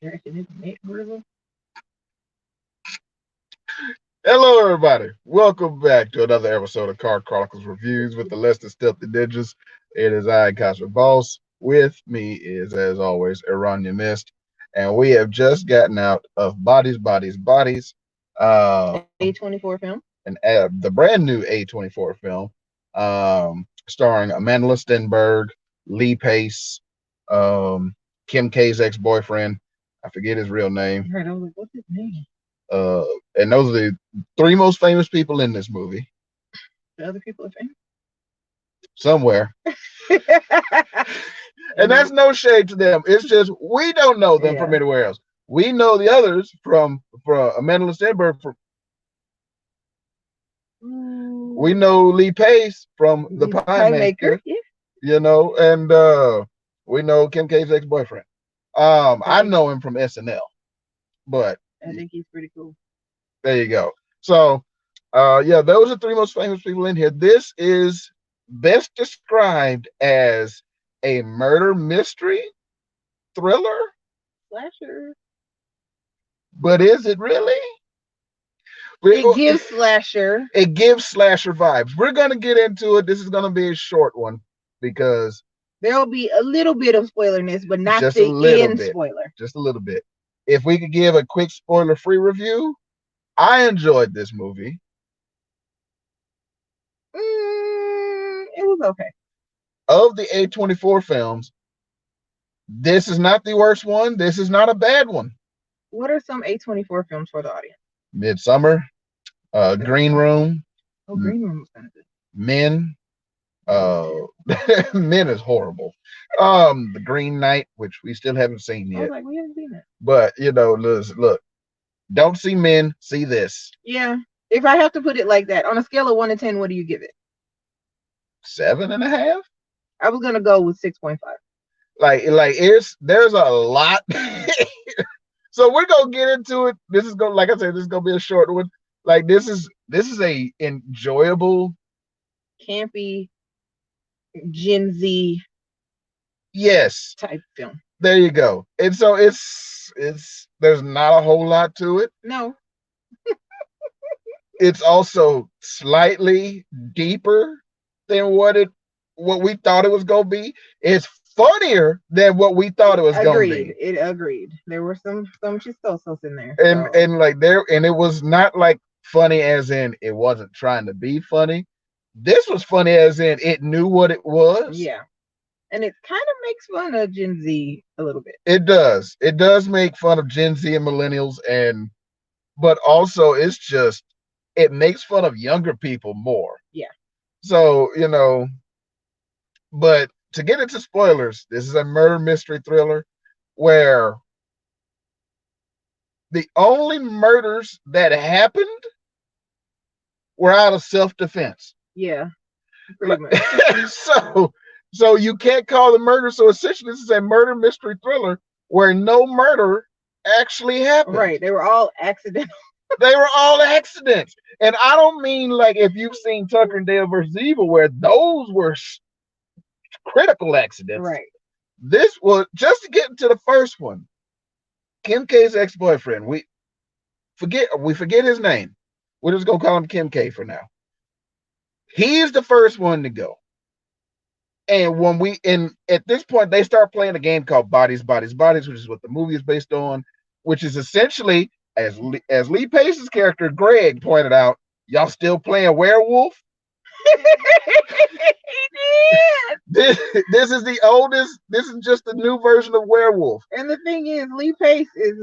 Hello, everybody. Welcome back to another episode of Chronicles Reviews with the LessThanStealthyNinjas. It is I, Cosmic Boss. With me is, as always, Erana and Boss. And we have just gotten out of Bodies, A24 film. the brand new A24 film, starring Amanda Stenberg, Lee Pace, Kim K's ex-boyfriend. I forget his real name. Right, I was like, what's his name? Uh, and those are the three most famous people in this movie. The other people are famous? Somewhere. And that's no shade to them. It's just we don't know them from anywhere else. We know the others from Amanda Stenberg. We know Lee Pace from The Pie Maker. Yeah. You know, and we know Kim K's ex-boyfriend. I know him from SNL, but I think he's pretty cool. There you go. So, yeah, those are three most famous people in here. This is best described as a murder mystery thriller slasher. But is it really? It gives slasher. It gives slasher vibes. We're going to get into it. This is going to be a short one because there'll be a little bit of spoilerness, but not just the end spoiler. Just a little bit. If we could give a quick spoiler-free review, I enjoyed this movie. It was okay. Of the A24 films, this is not the worst one. This is not a bad one. What are some A24 films for the audience? Midsummer, Green Room. Oh, Green Room was kind of good. Men. Men is horrible. The Green Knight, which we still haven't seen yet. I was like, we haven't seen it. But you know, look, don't see Men, see this. Yeah. If I have to put it like that, on a scale of 1 to 10, what do you give it? 7.5. I was gonna go with 6.5. Like there's a lot. So we're gonna get into it. This is gonna, like I said, this is gonna be a short one. Like this is a enjoyable, campy, Gen Z, yes, type film. There you go. And so it's there's not a whole lot to it. No. It's also slightly deeper than what we thought it was gonna be. It's funnier than what we thought it was gonna be. It agreed. There were some chistosos in there. And like it was not like funny as in it wasn't trying to be funny. This was funny as in it knew what it was. Yeah. And it kind of makes fun of Gen Z a little bit. It does. It does make fun of Gen Z and millennials, but also it makes fun of younger people more. Yeah. So, you know, but to get into spoilers, this is a murder mystery thriller where the only murders that happened were out of self-defense. Yeah. Pretty much. So you can't call the murder. So essentially, this is a murder mystery thriller where no murder actually happened. Right. They were all accidental. They were all accidents. And I don't mean like if you've seen Tucker and Dale versus Evil, where those were critical accidents. Right. This was just to get into the first one. Kim K's ex-boyfriend. We forget his name. We're just gonna call him Kim K for now. He's the first one to go. And at this point, they start playing a game called Bodies, which is what the movie is based on, which is essentially, as Lee Pace's character Greg pointed out, y'all still playing werewolf? This is the oldest. This is just the new version of werewolf. And the thing is, Lee Pace is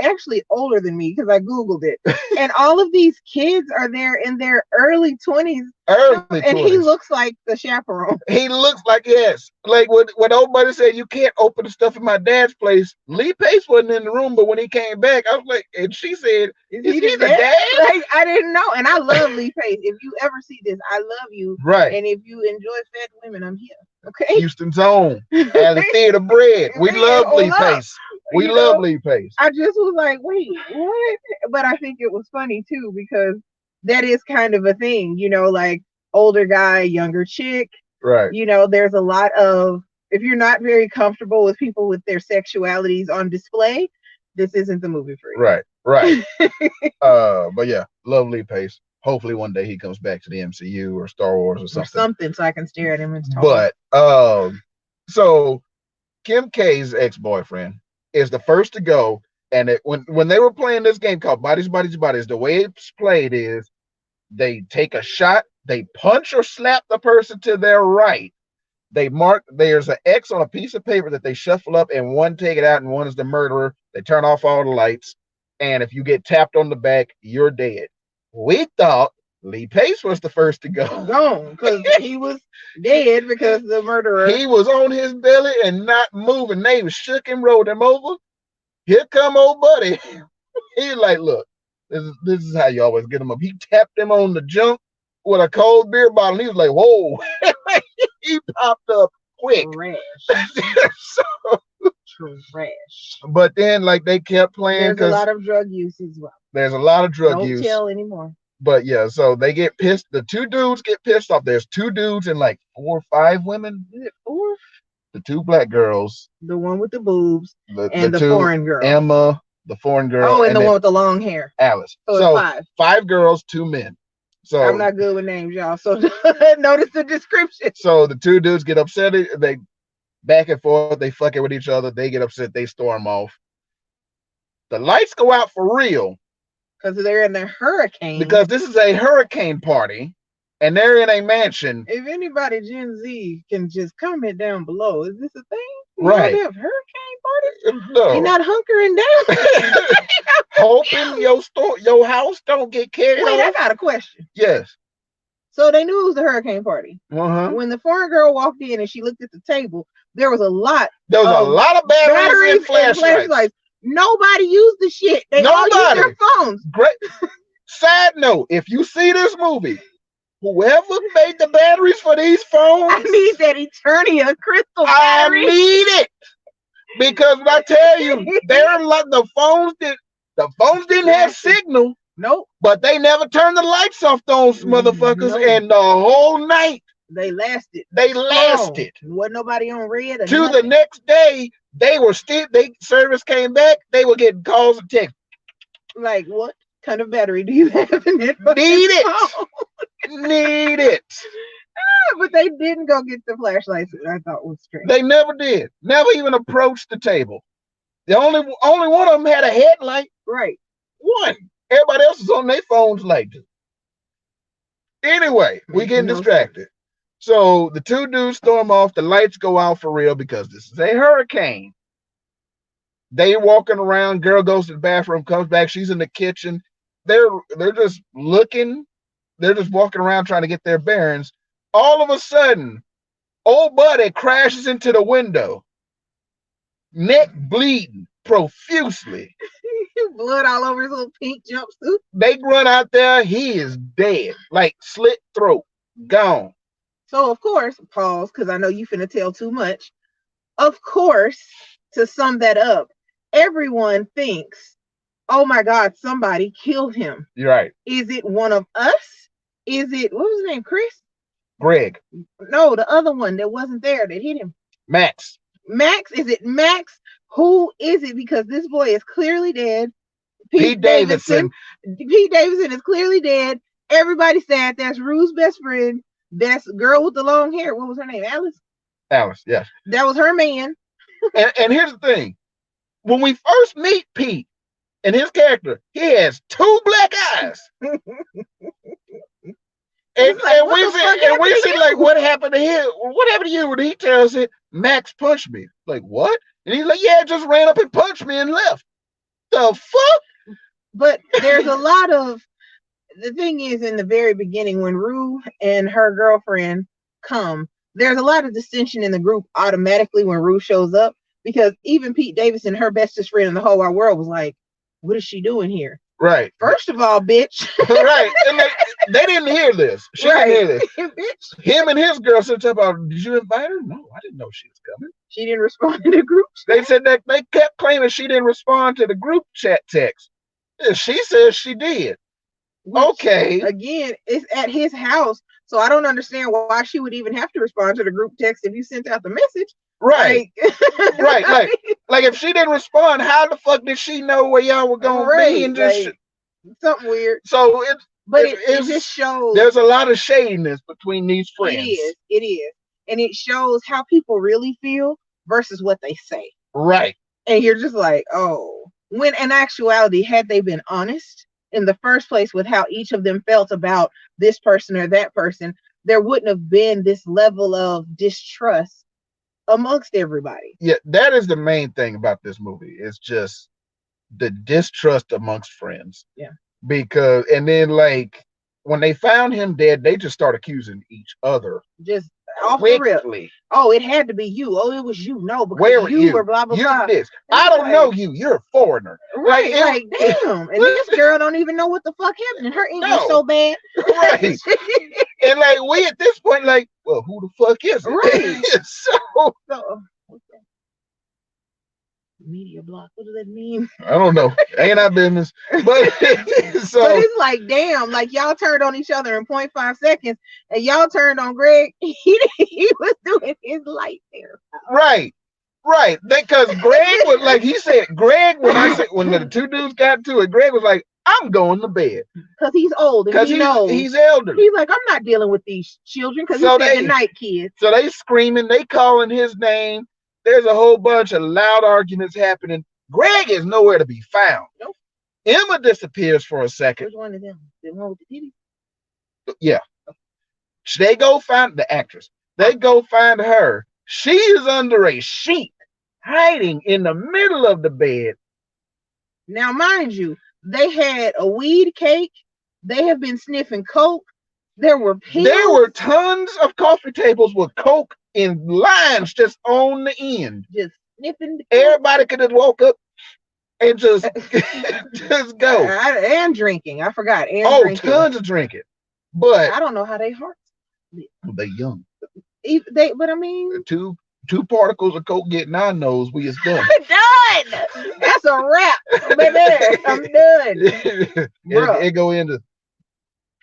actually older than me because I googled it, and all of these kids are there in their early 20s. And he looks like the chaperone. He looks like, yes, like what old buddy said. You can't open the stuff in my dad's place. Lee Pace wasn't in the room, but when he came back, I was like, and she said, "Is he the dad?" Like, I didn't know, and I love Lee Pace. If you ever see this, I love you. Right. And if you enjoy fat women, I'm here. Okay. Houston's own. Alley Theater Bread. We love Lee Pace. We love Lee Pace. I just was like, wait, what? But I think it was funny too, because that is kind of a thing, you know, like older guy, younger chick. Right. You know, there's a lot of, if you're not very comfortable with people with their sexualities on display, this isn't the movie for you. Right. But yeah, love Lee Pace. Hopefully one day he comes back to the MCU or Star Wars or something. So I can stare at him and talk. But so Kim K's ex-boyfriend is the first to go, and when they were playing this game called Bodies, the way it's played is they take a shot, they punch or slap the person to their right. They mark, there's an X on a piece of paper that they shuffle up, and one take it out, and one is the murderer. They turn off all the lights, and if you get tapped on the back, you're dead. We thought Lee Pace was the first to go. Gone, because he was dead because the murderer. He was on his belly and not moving. They shook him, rolled him over. Here come old buddy. He's like, look, this is how you always get him up. He tapped him on the junk with a cold beer bottle. He was like, whoa. He popped up quick. Trash. But then, like, they kept playing. There's a lot of drug use as well. There's a lot of drug use. Don't tell anymore. But yeah, so they get pissed. The two dudes get pissed off. There's two dudes and like 4 or 5 women. Is it 4? The 2 black girls. The one with the boobs. And the foreign girl. Emma, the foreign girl. Oh, and the one with the long hair. Alice. So it's 5. 5 girls, 2 men. So I'm not good with names, y'all. So notice the description. So the 2 dudes get upset. They back and forth. They fucking with each other. They get upset. They storm off. The lights go out for real. Because they're in the hurricane. Because this is a hurricane party, and they're in a mansion. If anybody Gen Z can just comment down below, is this a thing? Right. They have hurricane parties? No. You're not hunkering down. Hoping your house don't get carried Wait, off. I got a question. Yes. So they knew it was a hurricane party. Uh-huh. When the foreign girl walked in and she looked at the table, there was a lot of batteries and flashlights. Nobody used the shit. They all used their phones. Great. Side note, if you see this movie, whoever made the batteries for these phones, I need that Eternia crystal battery. I need it. Because when I tell you, the phones didn't have signal. Nope. But they never turned the lights off those motherfuckers, and the whole night they lasted. Wasn't nobody on red. To the next day, they were still. Service came back. They were getting calls and texts. Like, what kind of battery do you have in it? Need it. But they didn't go get the flashlights. I thought was strange. They never did. Never even approached the table. The only one of them had a headlight. Right. One. Everybody else is on their phones like this. Anyway, we getting distracted. So the 2 dudes storm off. The lights go out for real because this is a hurricane. They walking around. Girl goes to the bathroom, comes back. She's in the kitchen. They're just looking. They're just walking around trying to get their bearings. All of a sudden, old buddy crashes into the window, neck bleeding profusely. Blood all over his little pink jumpsuit. They run out there. He is dead, like slit throat, gone. So, of course, pause, because I know you finna tell too much. Of course, to sum that up, everyone thinks, oh my God, somebody killed him. You're right. Is it one of us? Is it, what was his name, Chris? Greg. No, the other one that wasn't there that hit him. Max. Is it Max? Who is it? Because this boy is clearly dead. Pete Davidson. Pete Davidson is clearly dead. Everybody said that's Rue's best friend. That's girl with the long hair. What was her name? Alice? Alice, yes. That was her man. And here's the thing. When we first meet Pete and his character, he has 2 black eyes. And we see like, what happened to him? What happened to you? When he tells it, Max punched me. Like, what? And he's like, yeah, just ran up and punched me and left. The fuck? But there's a lot of, the thing is, in the very beginning, when Rue and her girlfriend come, there's a lot of dissension in the group automatically when Rue shows up, because even Pete Davidson, her bestest friend in the whole wide world, was like, what is she doing here? Right. First of all, bitch. Right. And they didn't hear this. She didn't hear this. Bitch. Him and his girl said about, did you invite her? No, I didn't know she was coming. She didn't respond to the group chat. They said that they kept claiming she didn't respond to the group chat text. And she says she did. Which, okay. Again, it's at his house. So I don't understand why she would even have to respond to the group text if you sent out the message. Right. Right. Like if she didn't respond, how the fuck did she know where y'all were gonna be and just like, something weird. So it just shows there's a lot of shadiness between these friends. It is. And it shows how people really feel versus what they say. Right. And you're just like, oh. When in actuality, had they been honest in the first place with how each of them felt about this person or that person, there wouldn't have been this level of distrust amongst everybody. Yeah, that is the main thing about this movie. It's just the distrust amongst friends. Yeah. Because and then like when they found him dead, they just start accusing each other. Just off the rip. Oh, it had to be you. Oh, it was you. No, because you were blah blah blah. This. I don't know you. You're a foreigner. Right, like damn. And this girl don't even know what the fuck happened. Her English so bad. Right. And like we at this point, like, well, who the fuck is it? Right. so what's that? Media block. What does that mean? I don't know. Ain't our business. But but it's like, damn, like y'all turned on each other in 0.5 seconds, and y'all turned on Greg. He was doing his light there. Right. Because Greg was like he said, Greg, when the two dudes got to it, Greg was like, I'm going to bed. Because he's old and he knows. He's elderly. He's like, I'm not dealing with these children because he's thinking night kids. So they screaming, they calling his name. There's a whole bunch of loud arguments happening. Greg is nowhere to be found. Nope. Emma disappears for a second. Which one of them? The one with the titties? Yeah. They go find the actress. They go find her. She is under a sheet, hiding in the middle of the bed. Now, mind you, they had a weed cake. They have been sniffing coke. There were pills. There were tons of coffee tables with coke in lines just on the end. Just sniffing. Everybody could have woke up and just go. And drinking. I forgot. And drinking. Tons of drinking. But I don't know how they hearts. They young. But I mean, two particles of coke getting our nose, we is done. Done. That's a wrap, baby. I'm done. It go into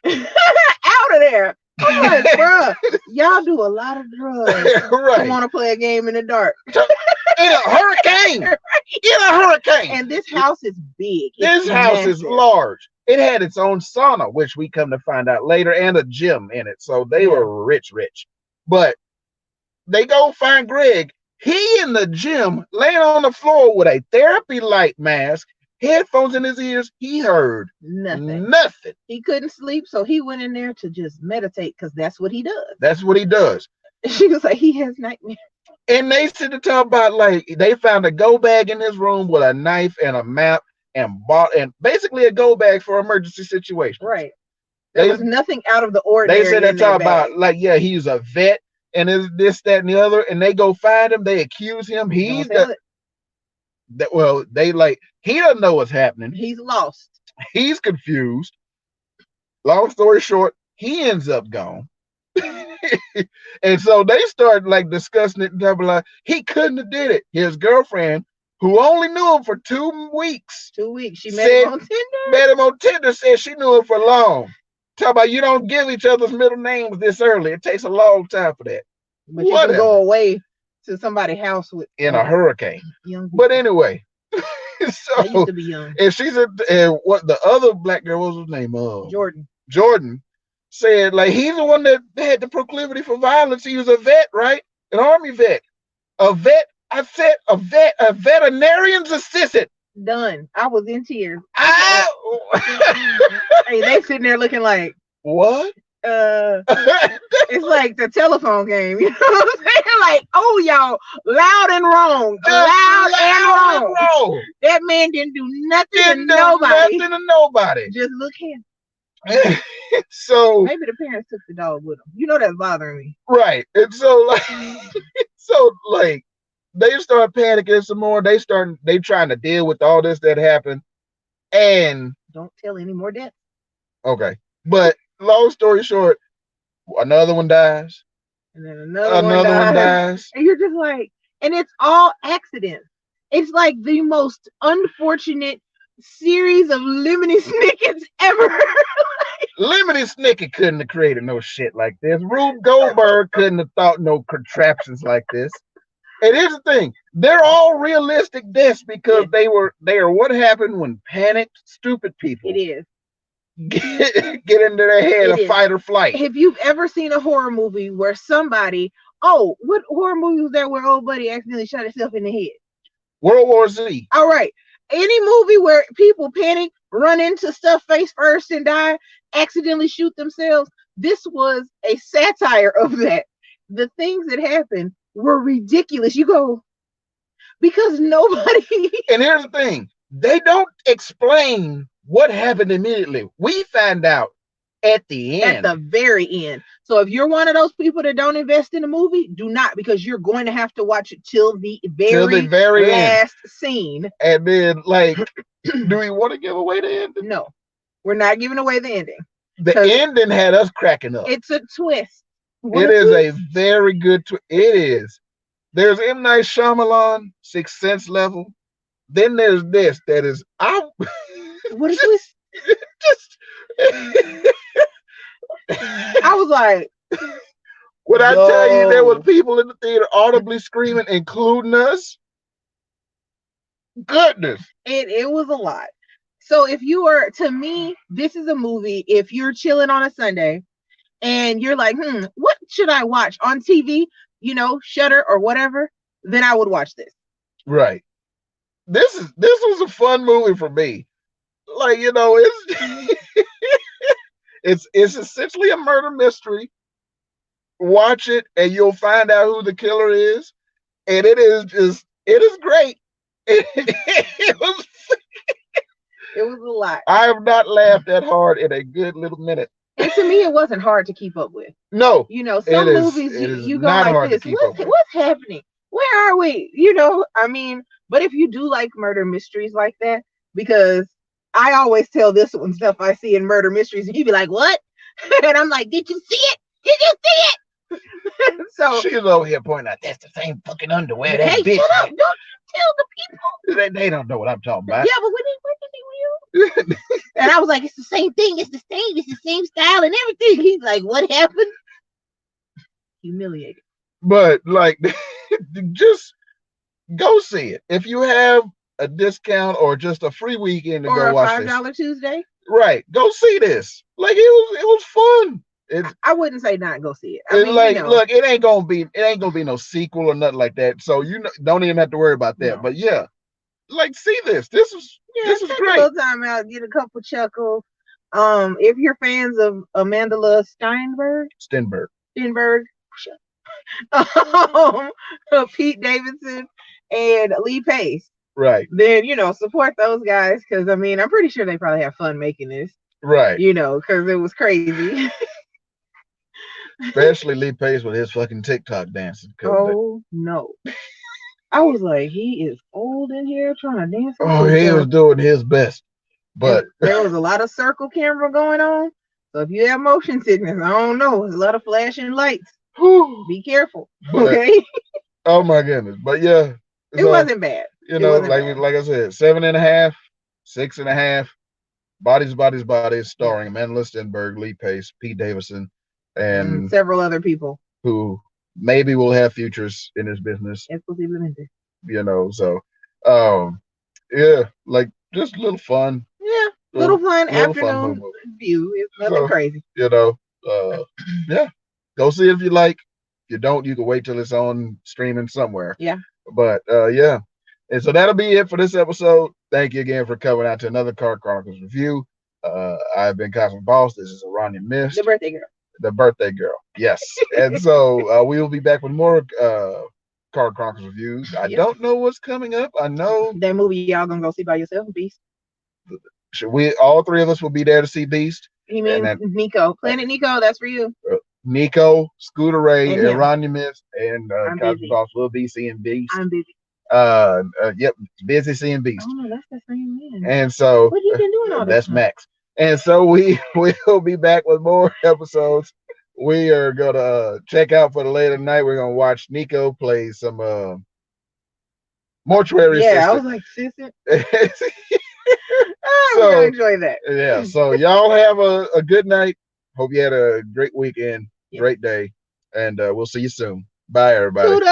out of there. Come on, bro. Y'all do a lot of drugs. Right. I want to play a game in the dark. In a hurricane. In a hurricane. And this house is big. This house is large. It had its own sauna, which we come to find out later, and a gym in it. So they were rich. But they go find Greg. He in the gym, laying on the floor with a therapy light mask, headphones in his ears. He heard nothing. He couldn't sleep, so he went in there to just meditate because that's what he does. That's what he does. She was like, he has nightmares. And they sit to talk about like they found a go bag in his room with a knife and a map and basically a go bag for emergency situations. Right. There was nothing out of the ordinary. They said they talk about like, yeah, he's a vet and is this, that, and the other, and they go find him. They accuse him. He's they like he doesn't know what's happening. He's lost. He's confused. Long story short, he ends up gone. And so they start like discussing it and talking like he couldn't have did it. His girlfriend, who only knew him for 2 weeks. 2 weeks. She met him on Tinder. Met him on Tinder. Said she knew him for long. Talk about you don't give each other's middle names this early. It takes a long time for that. But you can go away to somebody's house with in a hurricane. Young but anyway, so I used to be young. And she's and what the other black girl, what was his name? Jordan said like he's the one that had the proclivity for violence. He was a vet, right? An army vet. A vet. I said a veterinarian's assistant. Done. I was in tears. Hey, they sitting there looking like what? It's like the telephone game, you know what I'm saying? Like, oh y'all, loud and wrong. Loud and wrong. That man didn't do nothing to nobody. Just look here. So maybe the parents took the dog with them. You know that's bothering me. Right. And so like they start panicking some more. They trying to deal with all this that happened. And don't tell any more deaths. Okay. But long story short, another one dies. And then another one dies. And you're just like, and it's all accidents. It's like the most unfortunate series of Lemony Snickets ever. Lemony Snicket couldn't have created no shit like this. Rube Goldberg couldn't have thought no contraptions like this. And here's the thing: they're all realistic deaths because Yes. they are what happened when panicked, stupid people It is. get into their head It of is. fight or flight. If you've ever seen a horror movie where somebody, what horror movie was that where old buddy accidentally shot himself in the head? World War Z. All right. Any movie where people panic, run into stuff face first and die, accidentally shoot themselves, this was a satire of that. The things that happened were ridiculous. You go, because nobody. And here's the thing: they don't explain what happened immediately. We find out at the At end. the very end. So if you're one of those people that don't invest in a movie, do not, because you're going to have to watch it till the very last scene. And then, like, do we want to give away the ending? No, we're not giving away the ending. The ending had us cracking up. It's a twist. It is a very good twist. It is. There's M. Night Shyamalan, Sixth Sense level. Then there's this that is what is this? Just I was like, when I tell you there were people in the theater audibly screaming, including us, goodness. It was a lot. So if you are, to me, this is a movie, if you're chilling on a Sunday and you're like, what should I watch on TV? Shudder or whatever, then I would watch this. Right. This was a fun movie for me. Like, it's essentially a murder mystery. Watch it and you'll find out who the killer is. And it is great. It was a lot. I have not laughed that hard in a good little minute. And to me, it wasn't hard to keep up with. No. Some movies you go like this. What's happening? Where are we? But if you do like murder mysteries like that, because I always tell this one stuff I see in murder mysteries, and you be like, what? And I'm like, did you see it? Did you see it? So she's over here pointing out that's the same fucking underwear. That hey, bitch. Shut up. Don't tell the people. They don't know what I'm talking about. Yeah, but when they and I was like, it's the same thing. It's the same style and everything. He's like, what happened? Humiliated. But like, just go see it. If you have a discount or just a free weekend to go watch this. Or a $5 Tuesday. Right. Go see this. Like, it was fun. I wouldn't say not go see it. Look, it ain't gonna be no sequel or nothing like that. So don't even have to worry about that. No. But yeah, like, see this. This is great. A little time out, get a couple chuckles. If you're fans of Amanda Stenberg, Pete Davidson, and Lee Pace, right? Then support those guys, because I'm pretty sure they probably have fun making this, right? Because it was crazy. Especially Lee Pace with his fucking TikTok dancing. Oh no. I was like, he is old in here trying to dance. Oh, he was doing his best. But there was a lot of circle camera going on. So if you have motion sickness, I don't know. There's a lot of flashing lights. Be careful. Okay. Oh my goodness. But yeah. It wasn't bad. Like I said, 7.5, 6.5. Bodies, starring Amanda Stenberg, Lee Pace, Pete Davidson, and several other people who maybe will have futures in this business. So yeah, like, just a little fun. Yeah, little fun afternoon view. It's nothing crazy. Yeah. Go see it if you like. If you don't, you can wait till it's on streaming somewhere. Yeah. But yeah. And so that'll be it for this episode. Thank you again for coming out to another Card Chronicles review. I've been Cosmic Boss. This is Erana and Boss. The birthday girl. Yes. And so we will be back with more Card Chronicles reviews. I don't know what's coming up. I know that movie y'all gonna go see by yourself, Beast. All three of us will be there to see Beast. You mean Nico? Planet Nico, that's for you. Nico, Scooter Ray, Erana Miss, and Cosmic Boss will be seeing Beast. I'm busy. Yep, busy seeing Beast. Oh no, that's the same man. And so what you been doing all this that's time? Max. And so we will be back with more episodes. We are gonna check out for the later night. We're gonna watch Nico play some mortuary. Yeah, assistant. I was like, assistant. I'm gonna enjoy that. Yeah. So y'all have a good night. Hope you had a great weekend, great day, and we'll see you soon. Bye, everybody. Toodles.